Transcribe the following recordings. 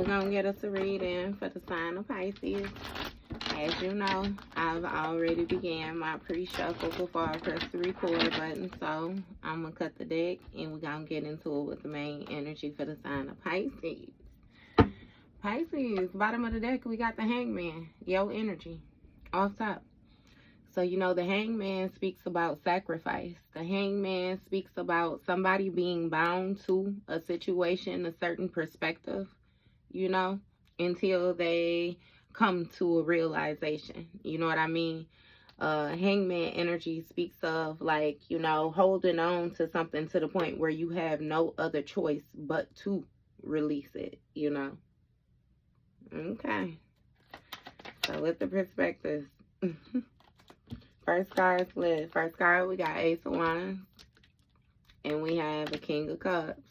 We're going to get us a reading for the sign of Pisces. As you know, I've already began my pre-shuffle before I press the record button. So I'm going to cut the deck and we're going to get into it with the main energy for the sign of Pisces. Pisces, bottom of the deck, we got the Hangman. Your energy. Off top. So, you know, the Hangman speaks about sacrifice. The Hangman speaks about somebody being bound to a situation, a certain perspective, you know, until they come to a realization. You know what I mean? Hangman energy speaks of, like, you know, holding on to something to the point where you have no other choice but to release it, you know. Okay. So with the perspectives. First card split. First card, we got Ace of Wands. And we have a King of Cups.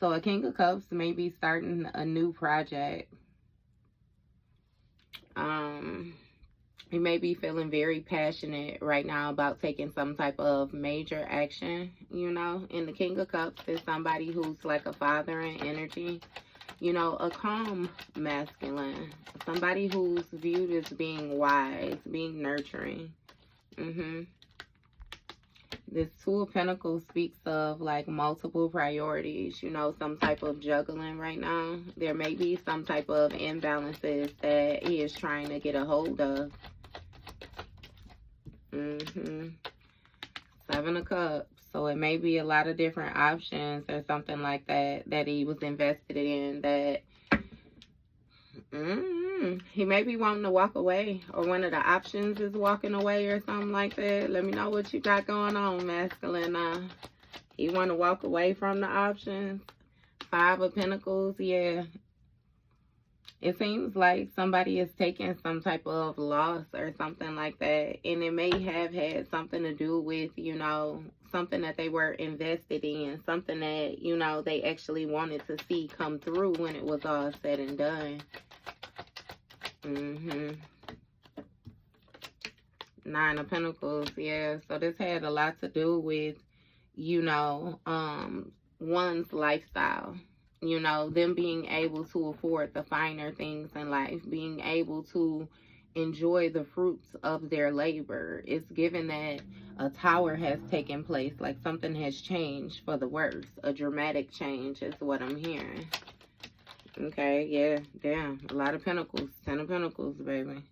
So a King of Cups may be starting a new project. You may be feeling very passionate right now about taking some type of major action, you know. And the King of Cups is somebody who's like a father in energy. You know, a calm masculine. Somebody who's viewed as being wise, being nurturing. This Two of Pentacles speaks of like multiple priorities, you know, some type of juggling right now. There may be some type of imbalances that he is trying to get a hold of. Seven of Cups. So it may be a lot of different options or something like that that he was invested in that he may be wanting to walk away, or one of the options is walking away or something like that. Let me know what you got going on, masculine. He want to walk away from the options. Five of Pentacles, yeah. It seems like somebody is taking some type of loss or something like that. And it may have had something to do with, you know, something that they were invested in. Something that, you know, they actually wanted to see come through when it was all said and done. Nine of Pentacles, yeah. So this had a lot to do with, you know, one's lifestyle. You know, them being able to afford the finer things in life, being able to enjoy the fruits of their labor. It's given that a tower has taken place, like something has changed for the worse. A dramatic change is what I'm hearing. Okay, yeah, damn. A lot of Pentacles. 10 of Pentacles, baby.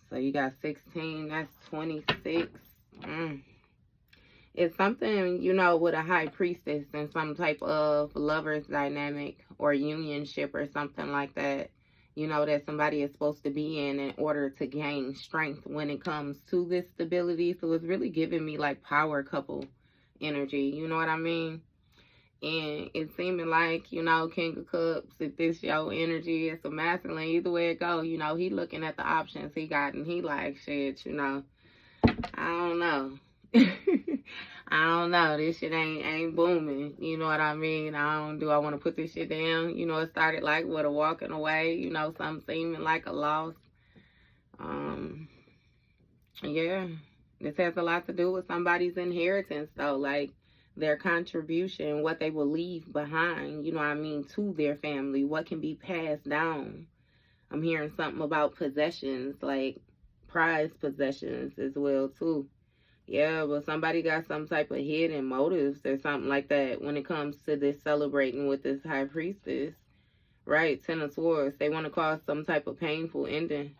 So you got 16, that's 26. It's something, you know, with a high priestess and some type of lover's dynamic or unionship or something like that, you know, that somebody is supposed to be in order to gain strength when it comes to this stability. So it's really giving me like power couple energy, you know what I mean? And it's seeming like, you know, King of Cups, if this your energy, it's a masculine, either way it go, you know, he looking at the options he got and he like, shit, you know, I don't know. I don't know. This shit ain't booming. You know what I mean? Do I want to put this shit down? You know, it started like with a walking away, you know, something seeming like a loss. Yeah. This has a lot to do with somebody's inheritance though, like their contribution, what they will leave behind, you know what I mean, to their family, what can be passed down. I'm hearing something about possessions, like prized possessions as well too. Yeah, but somebody got some type of hidden motives or something like that when it comes to this celebrating with this high priestess. Right, 10 of Swords. They want to cause some type of painful ending.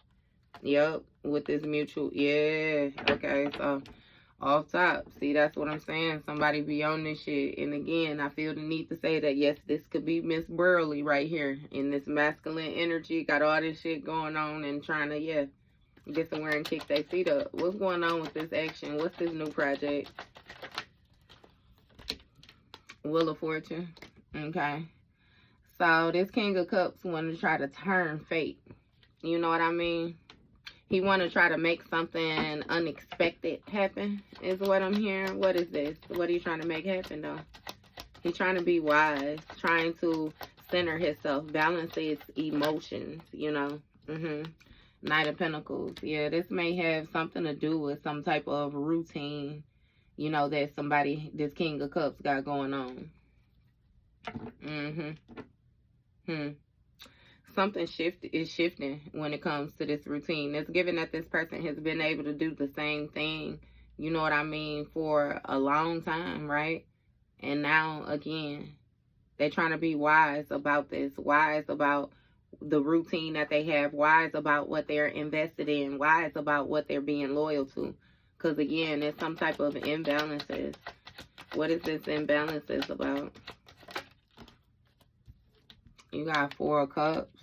Yep, with this mutual. Yeah, okay, so off top. See, that's what I'm saying. Somebody be on this shit. And again, I feel the need to say that, yes, this could be Miss Burley right here in this masculine energy. Got all this shit going on and trying to, yeah, get somewhere and kick their feet up. What's going on with this action? What's this new project? Wheel of Fortune. Okay. So this King of Cups want to try to turn fate. You know what I mean? He want to try to make something unexpected happen is what I'm hearing. What is this? What are you trying to make happen though? He's trying to be wise. Trying to center himself. Balance his emotions, you know. Knight of Pentacles. Yeah, this may have something to do with some type of routine, you know, that this King of Cups got going on. Something is shifting when it comes to this routine. It's given that this person has been able to do the same thing, you know what I mean, for a long time, right? And now, again, they're trying to be wise about this, wise about the routine that they have, wise about what they're invested in, wise about what they're being loyal to. Because, again, there's some type of imbalances. What is this imbalances about? You got 4 of Cups.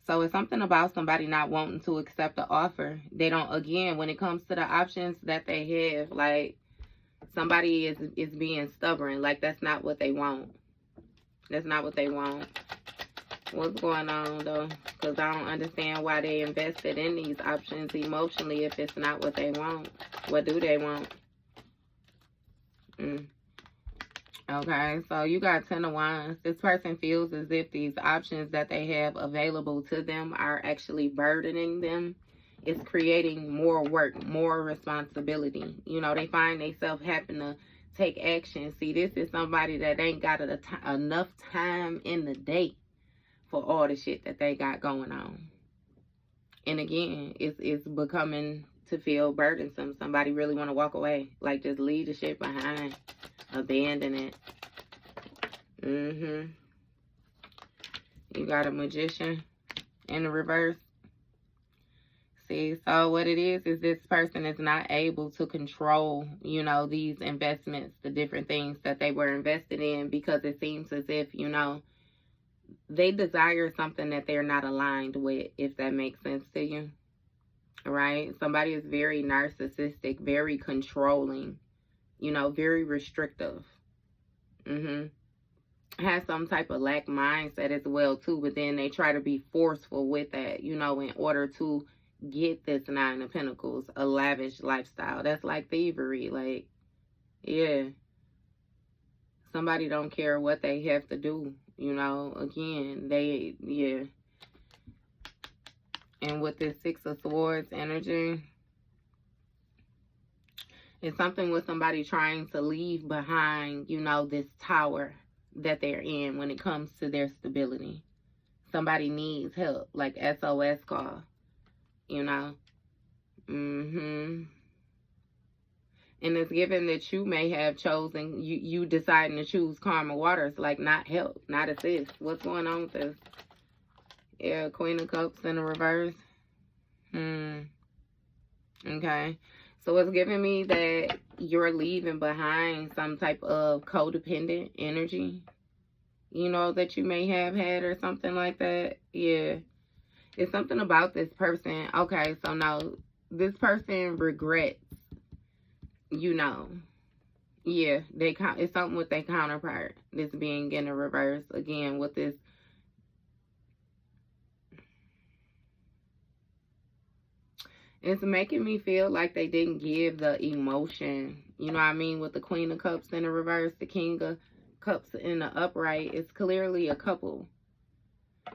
So it's something about somebody not wanting to accept the offer. They don't, again, when it comes to the options that they have, like, somebody is being stubborn. Like, that's not what they want. That's not what they want. What's going on, though? Because I don't understand why they invested in these options emotionally if it's not what they want. What do they want? Okay, so you got 10 of Wands. This person feels as if these options that they have available to them are actually burdening them. It's creating more work, more responsibility. You know, they find themselves having to take action. See, this is somebody that ain't got enough time in the day for all the shit that they got going on. And again, it's becoming to feel burdensome. Somebody really want to walk away. Like, just leave the shit behind. Abandon it. You got a Magician in the reverse. See, so what it is this person is not able to control, you know, these investments, the different things that they were invested in, because it seems as if, you know, they desire something that they're not aligned with, if that makes sense to you. Right? Somebody is very narcissistic, very controlling, you know, very restrictive. Has some type of lack mindset as well, too. But then they try to be forceful with that, you know, in order to get this 9 of Pentacles, a lavish lifestyle. That's like thievery. Like, yeah. Somebody don't care what they have to do, you know. Again, yeah. And with this 6 of Swords energy, it's something with somebody trying to leave behind, you know, this tower that they're in when it comes to their stability. Somebody needs help, like SOS call, you know. And it's given that you may have chosen, you deciding to choose calmer waters, like not help, not assist. What's going on with this? Yeah, Queen of Cups in the reverse. Okay. So it's giving me that you're leaving behind some type of codependent energy, you know, that you may have had or something like that. Yeah. It's something about this person. Okay, so now this person regrets, you know. Yeah, it's something with their counterpart. This being in the reverse. Again, with this. It's making me feel like they didn't give the emotion. You know what I mean? With the Queen of Cups in the reverse, the King of Cups in the upright. It's clearly a couple.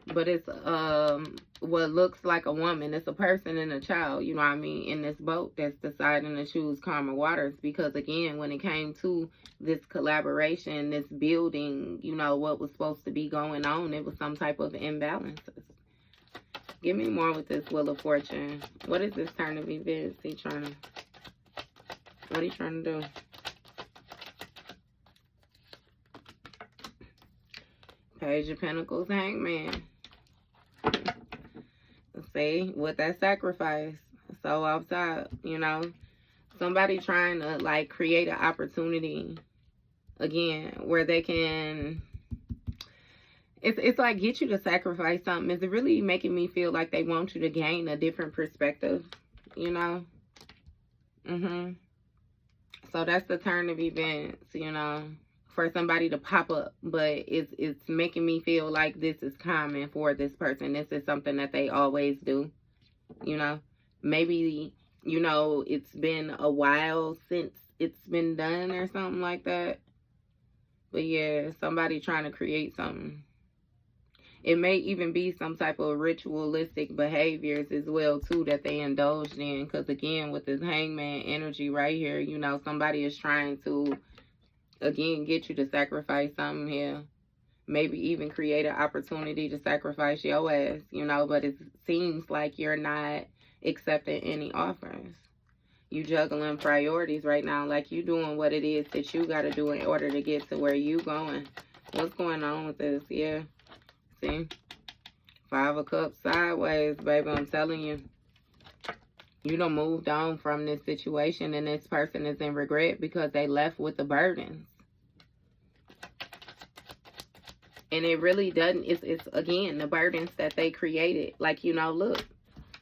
But it's what looks like a woman. It's a person and a child, you know what I mean, in this boat that's deciding to choose calmer waters. Because, again, when it came to this collaboration, this building, you know, what was supposed to be going on, it was some type of imbalances. Give me more with this Wheel of Fortune. What is this turn of events what are you trying to do? Page of Pentacles, Hangman. See, with that sacrifice. So outside, you know. Somebody trying to, like, create an opportunity, again, where they can... It's like get you to sacrifice something. It's really making me feel like they want you to gain a different perspective, you know. So that's the turn of events, you know, for somebody to pop up. But it's making me feel like this is common for this person. This is something that they always do, you know. Maybe, you know, it's been a while since it's been done or something like that. But yeah, somebody trying to create something. It may even be some type of ritualistic behaviors as well, too, that they indulged in. Because, again, with this Hangman energy right here, you know, somebody is trying to, again, get you to sacrifice something here. maybe even create an opportunity to sacrifice your ass, you know, but it seems like you're not accepting any offers. You juggling priorities right now, like you doing what it is that you got to do in order to get to where you going. What's going on with this? Yeah, see, 5 of Cups sideways, baby. I'm telling you, you done moved on from this situation, and this person is in regret because they left with the burdens. And it really doesn't, it's again, the burdens that they created. Like, you know, look,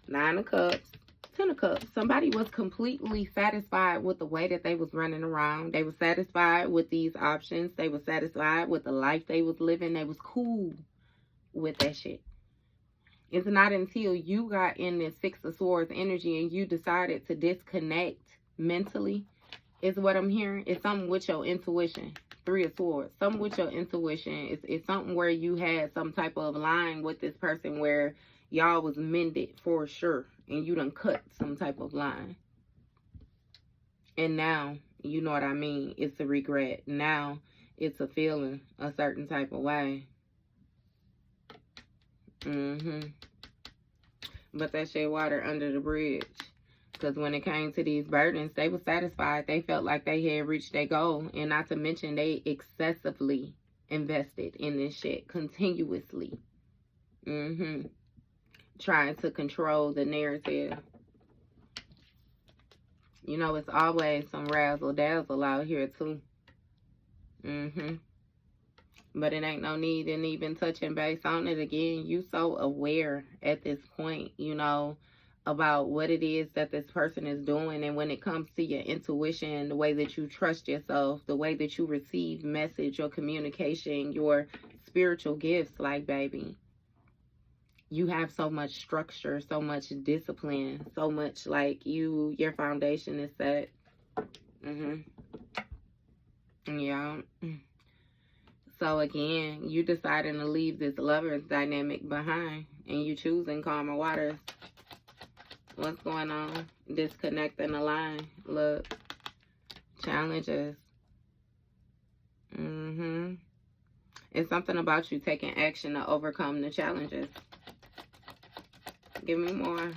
9 of Cups, 10 of Cups. Somebody was completely satisfied with the way that they was running around. They were satisfied with these options. They were satisfied with the life they was living. They was cool with that shit. It's not until you got in this 6 of Swords energy and you decided to disconnect mentally, is what I'm hearing. It's something with your intuition. 3 of Swords. Something with your intuition. It's something where you had some type of line with this person where y'all was mended for sure. And you done cut some type of line. And now, you know what I mean, it's a regret. Now, it's a feeling a certain type of way. But that shit water under the bridge. Because when it came to these burdens, they were satisfied. They felt like they had reached their goal. And not to mention, they excessively invested in this shit continuously. Trying to control the narrative. You know, it's always some razzle dazzle out here too. But it ain't no need in even touching base on it again. You so aware at this point, you know, about what it is that this person is doing. And when it comes to your intuition, the way that you trust yourself, the way that you receive message or communication, your spiritual gifts, like, baby, you have so much structure, so much discipline, so much, like, your foundation is set. Yeah. So again, you deciding to leave this lover's dynamic behind, and you choosing calmer waters. What's going on? Disconnecting the line. Look. Challenges. It's something about you taking action to overcome the challenges. Give me more.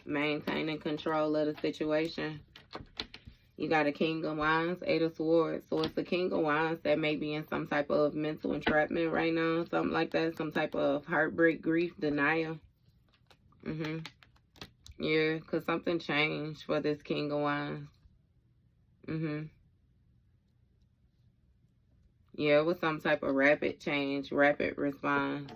Maintaining control of the situation. You got a King of Wands, 8 of Swords. So it's a King of Wands that may be in some type of mental entrapment right now. Something like that. Some type of heartbreak, grief, denial. Yeah, because something changed for this King of Wands. Yeah, it was some type of rapid change, rapid response.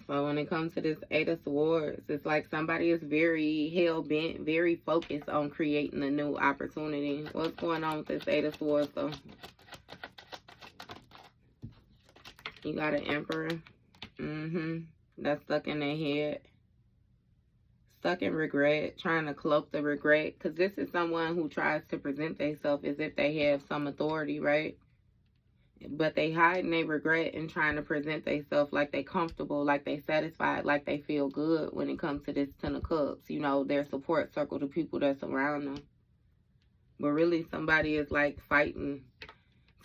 So when it comes to this 8 of Swords, it's like somebody is very hell-bent, very focused on creating a new opportunity. What's going on with this 8 of Swords, though? You got an Emperor. That's stuck in their head. Stuck in regret, trying to cloak the regret. Because this is someone who tries to present themselves as if they have some authority, right? But they hiding their regret and trying to present themselves like they comfortable, like they satisfied, like they feel good when it comes to this 10 of Cups. You know, their support circle, the people that surround them. But really, somebody is like fighting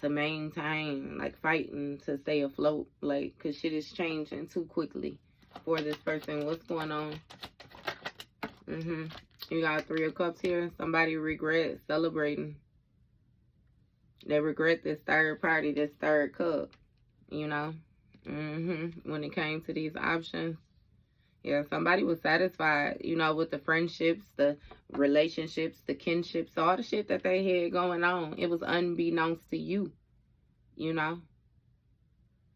to maintain, like fighting to stay afloat, like, because shit is changing too quickly for this person. What's going on? You got 3 of Cups here. Somebody regrets celebrating. They regret this third party, this third cup, you know, when it came to these options. Yeah, somebody was satisfied, you know, with the friendships, the relationships, the kinships, all the shit that they had going on. It was unbeknownst to you, you know,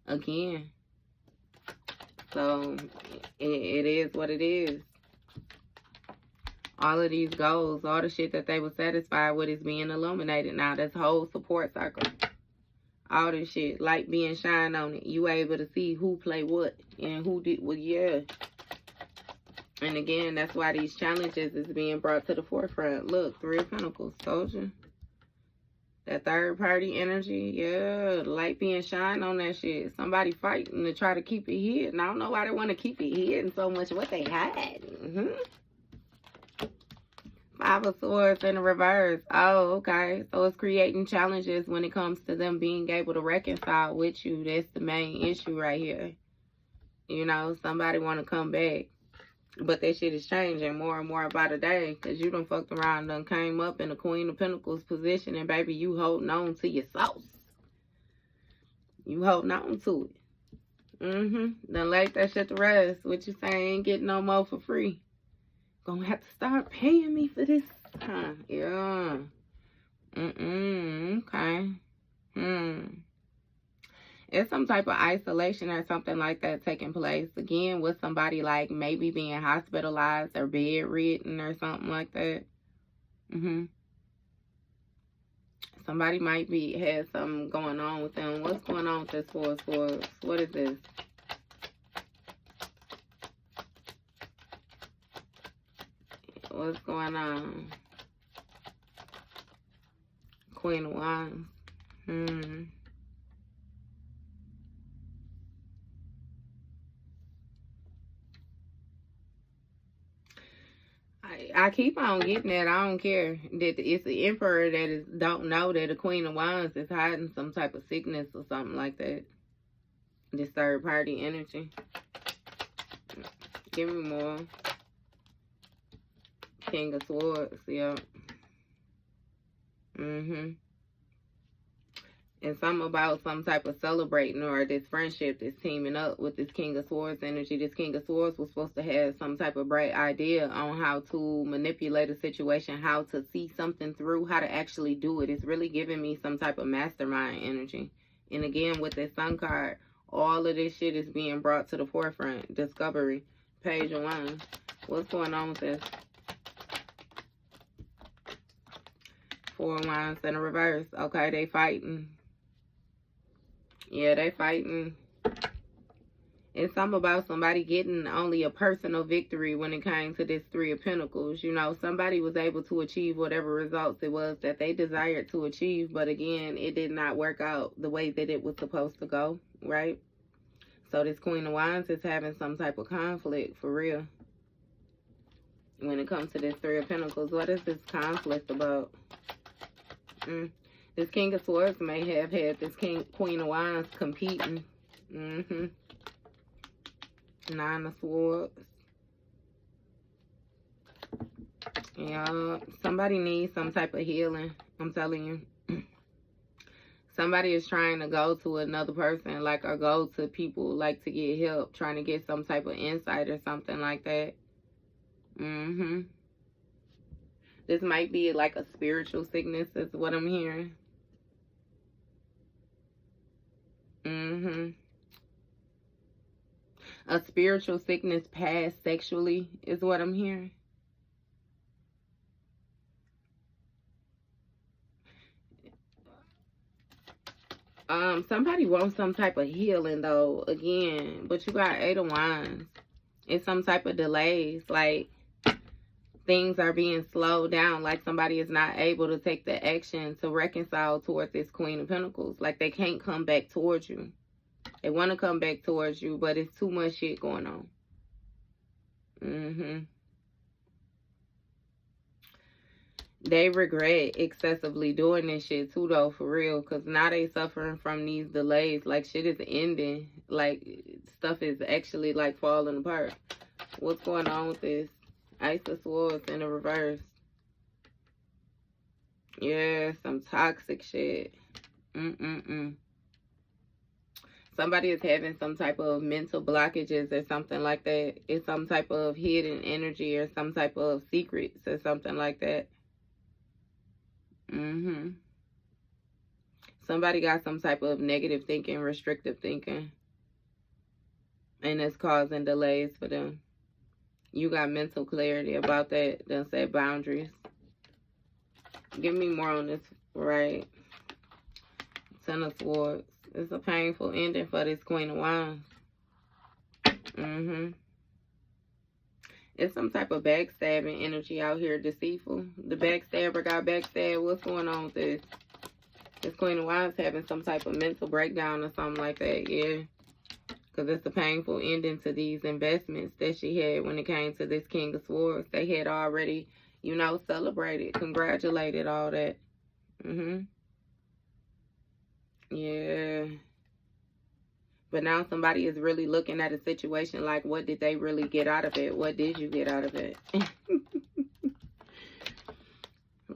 again. So it is what it is. All of these goals, all the shit that they were satisfied with is being illuminated now. This whole support circle. All this shit. Light being shined on it. You able to see who play what and who did what, yeah. And again, that's why these challenges is being brought to the forefront. Look, 3 of Pentacles, soldier. That third party energy, yeah. Light being shined on that shit. Somebody fighting to try to keep it hidden. I don't know why they want to keep it hidden so much. What they hide. Five of Swords in the reverse. Oh, okay. So it's creating challenges when it comes to them being able to reconcile with you. That's the main issue right here. You know, somebody want to come back. But that shit is changing more and more by the day. Because you done fucked around and done came up in the Queen of Pentacles position. And baby, you holding on to your sauce. You holding on to it. Done laid that shit to rest. What you saying? Ain't getting no more for free. Gonna have to start paying me for this. Huh? Yeah. Okay. It's some type of isolation or something like that taking place. Again, with somebody like maybe being hospitalized or bedridden or something like that. Somebody might have something going on with them. What's going on with this Four of Swords? What is this? What's going on? Queen of Wands. I keep on getting that. I don't care that it's the Emperor that don't know that the Queen of Wands is hiding some type of sickness or something like that. This third party energy. Give me more. King of Swords. Yep. And something about some type of celebrating or this friendship that's teaming up with this King of Swords energy. This King of Swords was supposed to have some type of bright idea on how to manipulate a situation, how to see something through, how to actually do it. It's really giving me some type of mastermind energy. And again, with this Sun card, all of this shit is being brought to the forefront. Discovery. Page of Wands. What's going on with this? Four of Wands in the reverse. Okay, they fighting. Yeah, they fighting. It's something about somebody getting only a personal victory when it came to this Three of Pentacles. You know, somebody was able to achieve whatever results it was that they desired to achieve. But again, it did not work out the way that it was supposed to go, right? So this Queen of Wands is having some type of conflict for real. When it comes to this Three of Pentacles, what is this conflict about? This King of Swords may have had this Queen of Wands competing. Nine of Swords. Yeah, somebody needs some type of healing. I'm telling you. Somebody is trying to go to another person, like, or go to people, like, to get help, trying to get some type of insight or something like that. This might be like a spiritual sickness, is what I'm hearing. A spiritual sickness past sexually is what I'm hearing. Somebody wants some type of healing though, again, but you got Eight of Wands. It's some type of delays, like things are being slowed down, like somebody is not able to take the action to reconcile toward this Queen of Pentacles. Like they can't come back towards you. They want to come back towards you, but it's too much shit going on. They regret excessively doing this shit too, though, for real. Because now they suffering from these delays. Like, shit is ending. Like, stuff is actually, like, falling apart. What's going on with this? Ace of Swords in the reverse. Yeah, some toxic shit. Somebody is having some type of mental blockages or something like that. It's some type of hidden energy or some type of secrets or something like that. Somebody got some type of negative thinking, restrictive thinking. And it's causing delays for them. You got mental clarity about that. Don't set boundaries. Give me more on this, right? Ten of Swords. It's a painful ending for this Queen of Wands. It's some type of backstabbing energy out here, deceitful. The backstabber got backstabbed. What's going on with this? This Queen of Wands having some type of mental breakdown or something like that, yeah. Because it's a painful ending to these investments that she had when it came to this King of Swords. They had already, You know, celebrated, congratulated, all that. Yeah. But now somebody is really looking at a situation like, what did they really get out of it? What did you get out of it?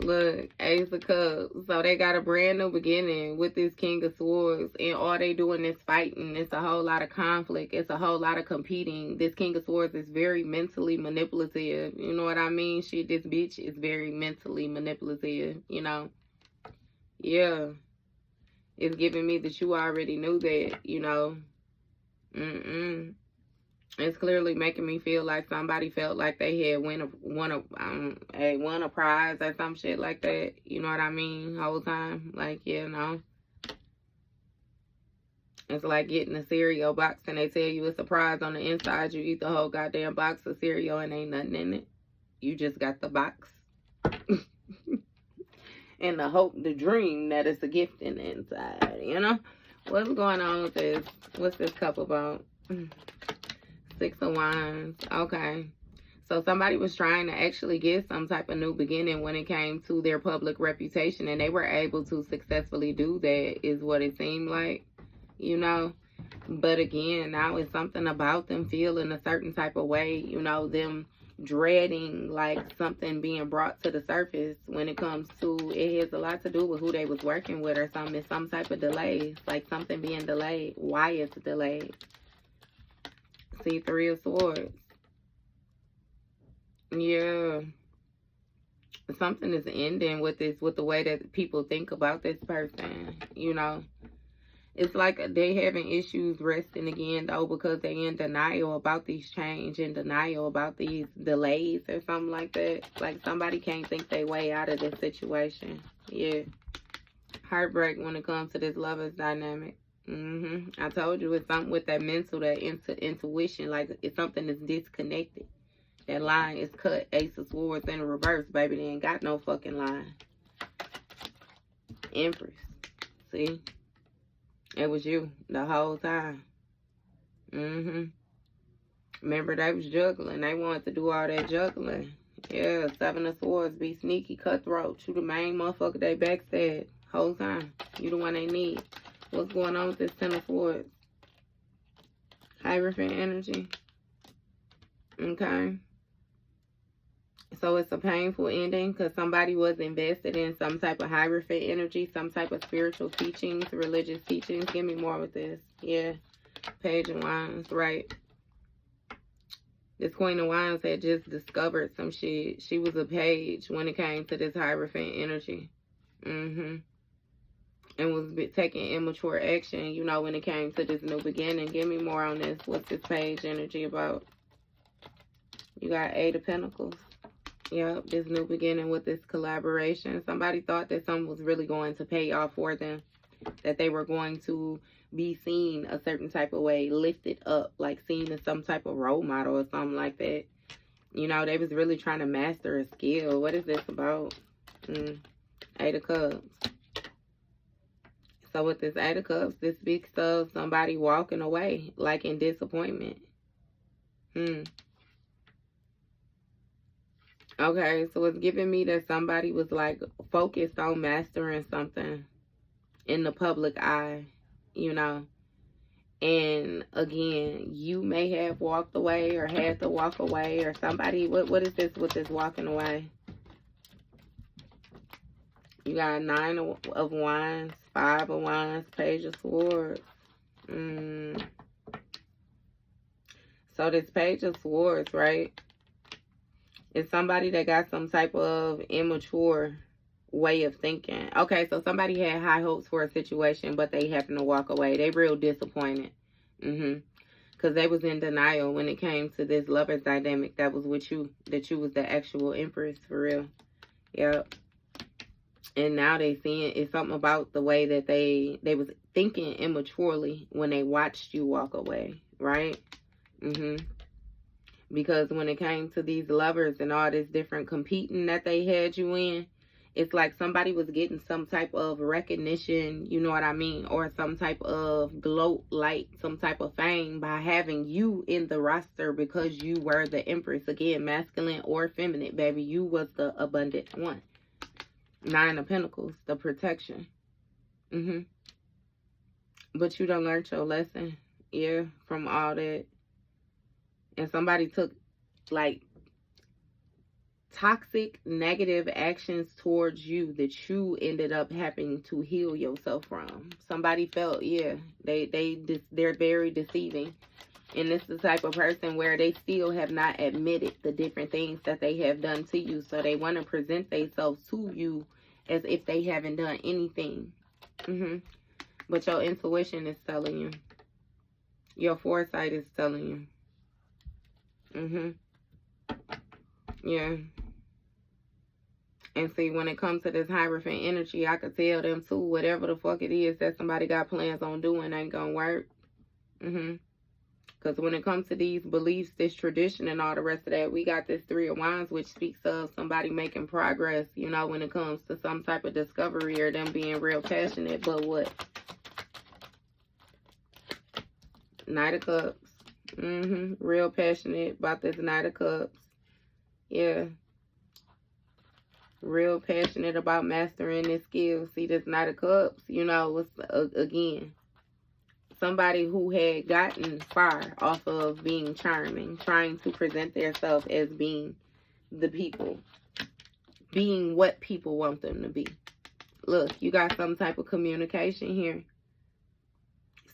Look, Ace of Cups. So they got a brand new beginning with this King of Swords. And all they doing is fighting. It's a whole lot of conflict. It's a whole lot of competing. This King of Swords is very mentally manipulative. You know what I mean? Shit, this bitch is very mentally manipulative, you know? Yeah. It's giving me that you already knew that, you know? It's clearly making me feel like somebody felt like they had won a prize or some shit like that. You know what I mean? Whole time. Like, you know. It's like getting a cereal box and they tell you it's a prize on the inside. You eat the whole goddamn box of cereal and ain't nothing in it. You just got the box. And the hope, the dream that it's a gift in the inside, you know? What's going on with this? What's this cup about? 6 of Wands. Okay. So somebody was trying to actually get some type of new beginning when it came to their public reputation. And they were able to successfully do that, is what it seemed like, you know? But again, now it's something about them feeling a certain type of way, you know, them dreading like something being brought to the surface when it comes to, it has a lot to do with who they was working with or something. It's some type of delay, like something being delayed. Why it's delayed? See, 3 of Swords. Yeah. Something is ending with this, with the way that people think about this person, you know. It's like they having issues resting again, though, because they in denial about these change, in denial about these delays or something like that. Like somebody can't think their way out of this situation. Yeah. Heartbreak when it comes to this lovers dynamic. I told you it's something with that mental, that intuition. Like it's something that's disconnected. That line is cut. Ace of Swords in reverse, baby. They ain't got no fucking line. Empress. See? It was you the whole time. Remember, they was juggling. They wanted to do all that juggling. Yeah, 7 of Swords. Be sneaky, cutthroat. You the main motherfucker they backstab. Whole time. You the one they need. What's going on with this 10 of Swords? Hierophant energy. Okay. So it's a painful ending because somebody was invested in some type of Hierophant energy, some type of spiritual teachings, religious teachings. Give me more with this. Yeah. Page of Wands, right. This Queen of Wands had just discovered some shit. She was a page when it came to this Hierophant energy. And was taking immature action, you know, when it came to this new beginning. Give me more on this. What's this page energy about? You got 8 of Pentacles. Yep, this new beginning with this collaboration. Somebody thought that something was really going to pay off for them. That they were going to be seen a certain type of way, lifted up, like seen as some type of role model or something like that. You know, they was really trying to master a skill. What is this about? 8 of Cups. So with this 8 of Cups, this speaks of somebody walking away, like in disappointment. Okay, so it's giving me that somebody was like focused on mastering something in the public eye, you know. And again, you may have walked away or had to walk away, or somebody, what is this with this walking away? You got 9 of Wands, 5 of Wands, Page of Swords. So this Page of Swords, right? It's somebody that got some type of immature way of thinking. Okay, so somebody had high hopes for a situation, but they happened to walk away. They real disappointed. Because they was in denial when it came to this lovers dynamic that was with you. That you was the actual Empress, for real. Yep. And now they seeing it's something about the way that they was thinking immaturely when they watched you walk away, right? Because when it came to these lovers and all this different competing that they had you in, It's like somebody was getting some type of recognition, you know what I mean, or some type of gloat light, some type of fame by having you in the roster because you were the Empress. Again, masculine or feminine, baby. You was the abundant one. Nine of Pentacles, the protection. But you done learned your lesson, yeah, from all that. And somebody took, like, toxic, negative actions towards you that you ended up having to heal yourself from. Somebody felt, yeah, they're very deceiving. And this is the type of person where they still have not admitted the different things that they have done to you. So they want to present themselves to you as if they haven't done anything. But your intuition is telling you. Your foresight is telling you. Yeah. And see, when it comes to this Hierophant energy, I could tell them too, whatever the fuck it is that somebody got plans on doing ain't gonna work. Because when it comes to these beliefs, this tradition and all the rest of that, we got this Three of Wands, which speaks of somebody making progress, you know, when it comes to some type of discovery or them being real passionate. But what? Knight of Cups. Real passionate about this Knight of Cups. Yeah. Real passionate about mastering this skill. See, this Knight of Cups, you know, was, again, somebody who had gotten far off of being charming, trying to present themselves as being the people, being what people want them to be. Look, you got some type of communication here.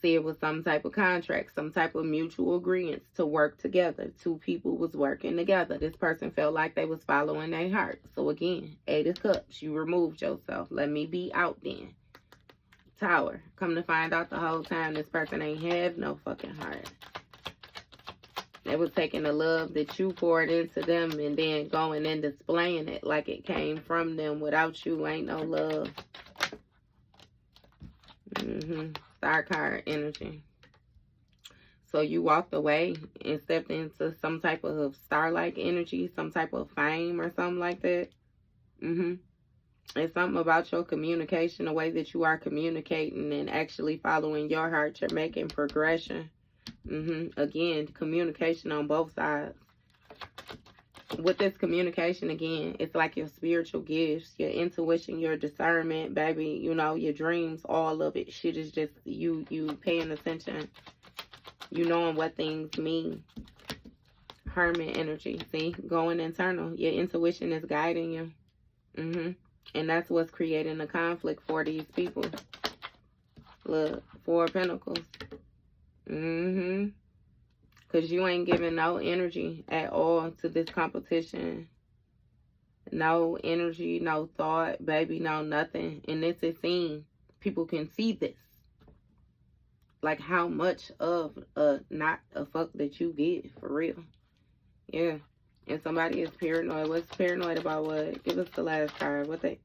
See, it was some type of contract, some type of mutual agreements to work together. Two people was working together. This person felt like they was following their heart. So again, Eight of Cups, you removed yourself. Let me be out then. Tower. Come to find out the whole time this person ain't have no fucking heart. They was taking the love that you poured into them and then going and displaying it like it came from them. Without you, ain't no love. Star card energy. So you walked away and stepped into some type of star-like energy, some type of fame or something like that. It's something about your communication, the way that you are communicating and actually following your heart. You're making progression. Again, communication on both sides. With this communication, again, it's like your spiritual gifts, your intuition, your discernment, baby, you know, your dreams, all of it. Shit is just you paying attention. You knowing what things mean. Hermit energy, see, going internal. Your intuition is guiding you. And that's what's creating the conflict for these people. Look, Four of Pentacles. Because you ain't giving no energy at all to this competition. No energy, no thought, baby, no nothing. And this is seen. People can see this. Like how much of not a fuck that you get, for real. Yeah. And somebody is paranoid. What's paranoid about what? Give us the last card. What they...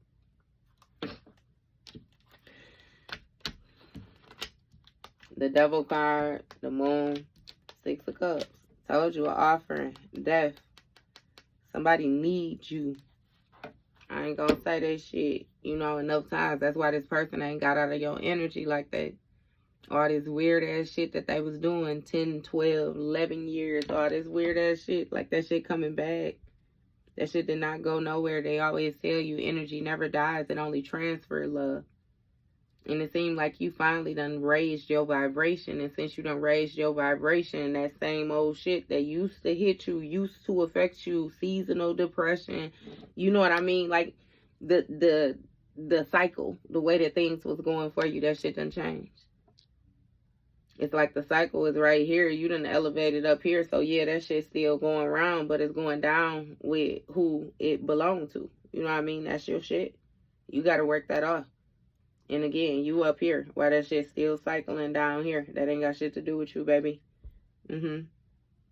The Devil card, the Moon, Six of Cups. Told you, an offering, death. Somebody needs you. I ain't gonna say that shit, you know, enough times. That's why this person ain't got out of your energy like that. All this weird ass shit that they was doing 10, 12, 11 years. All this weird ass shit. Like that shit coming back. That shit did not go nowhere. They always tell you energy never dies. It only transfers love. And it seemed like you finally done raised your vibration. And since you done raised your vibration, that same old shit that used to hit you, used to affect you, seasonal depression, you know what I mean? Like the cycle, the way that things was going for you, that shit done changed. It's like the cycle is right here. You done elevated up here. So yeah, that shit's still going around, but it's going down with who it belonged to. You know what I mean? That's your shit. You got to work that off. And again, you up here while that shit's still cycling down here. That ain't got shit to do with you, baby.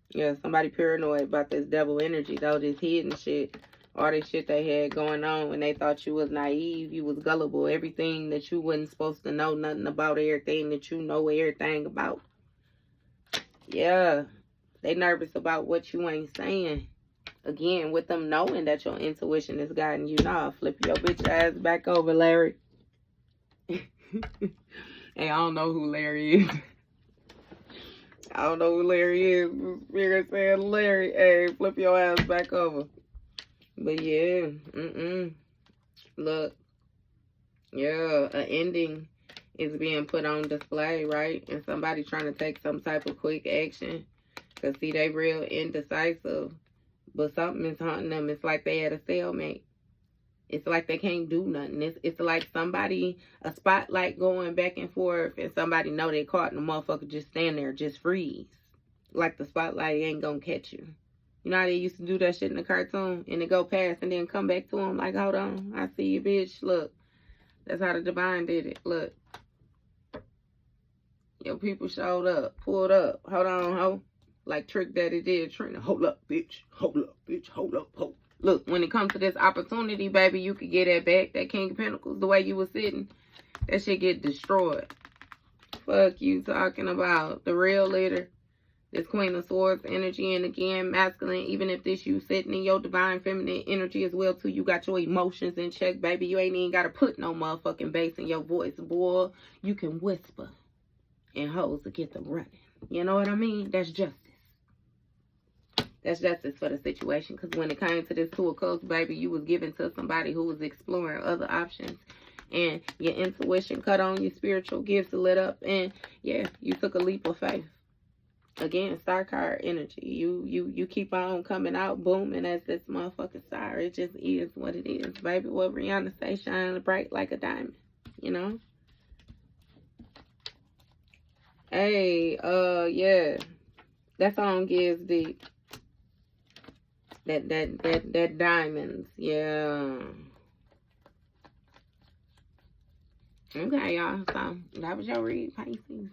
Yeah, somebody paranoid about this devil energy, though. This hidden shit. All this shit they had going on when they thought you was naive. You was gullible. Everything that you wasn't supposed to know nothing about. Everything that you know everything about. Yeah. They nervous about what you ain't saying. Again, with them knowing that your intuition is guiding you. Nah, flip your bitch ass back over, Larry. Hey, I don't know who Larry is. I don't know who Larry is. Spirit saying Larry, hey, flip your ass back over. But yeah, look, yeah, an ending is being put on display, right? And somebody trying to take some type of quick action. Because, see, they real indecisive. But something is haunting them. It's like they had a stalemate. It's like they can't do nothing. It's like somebody, a spotlight going back and forth, and somebody know they caught, and the motherfucker just stand there, just freeze. Like the spotlight ain't gonna catch you. You know how they used to do that shit in the cartoon, and they go past and then come back to them like, hold on, I see you, bitch. Look, that's how the divine did it. Look, your people showed up, pulled up. Hold on, ho. Like Trick Daddy did, Trina. Hold up, bitch. Hold up, bitch. Hold up, ho. Look, when it comes to this opportunity, baby, you could get that back. That King of Pentacles, the way you was sitting, that shit get destroyed. Fuck you talking about. The real leader, this Queen of Swords energy, and again, masculine, even if this you sitting in your divine feminine energy as well, too, you got your emotions in check, baby. You ain't even got to put no motherfucking bass in your voice, boy. You can whisper, and hoes to get them running. You know what I mean? That's justice. That's justice for the situation. Because when it came to this Two of Cups, baby, you was given to somebody who was exploring other options. And your intuition cut on, your spiritual gifts lit up. And, yeah, you took a leap of faith. Again, star card energy. You keep on coming out, booming as this motherfucking star. It just is what it is, baby. What Rihanna say, shine bright like a diamond. You know? Hey, yeah. That song gives deep. That diamonds, yeah. Okay, y'all. So that was your read, Pisces.